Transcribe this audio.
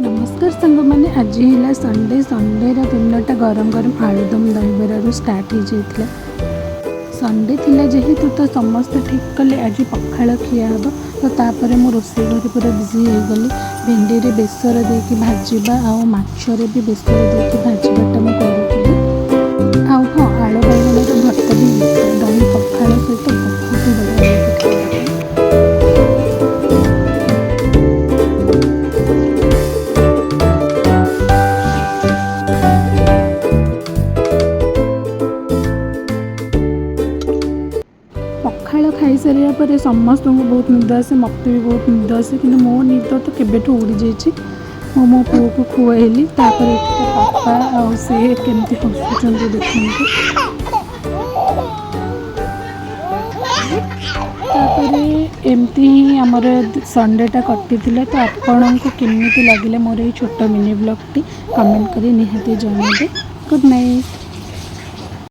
नमस्कार सांग मैंने आज है संडे संडे दिनटा गरम गरम आलुदम दहीबर स्टार्ट हो जाता संडे थिला जेहेतु तो समस्त ठीक कले आज पखाड़ खिया हम तो तापर मो रोषे घर पूरा बिजी हो गली भेंडी रे बेसर देकी भाजवा आउ माछरे भी बेसर देकी भाजवाटा मुझे करूँ हाँ आलू बाइगण भर्ता भी दही पखाड़ सहित बहुत बढ़िया पखाड़ खाई सारा पर समस्त को बहुत निद आसे मत भी बहुत निद आसे कि मो निद तो केबेठू उड़ी जाइए मो पुओ को खुआली पापा आ सी केमती हसुँच देखते एमती ही आमर संडेटा कटी तो आपण को केमी लगे मोर ये छोट मिनी ब्लॉग टी कमेंट कर निहाती जनइबे गुड नाइट।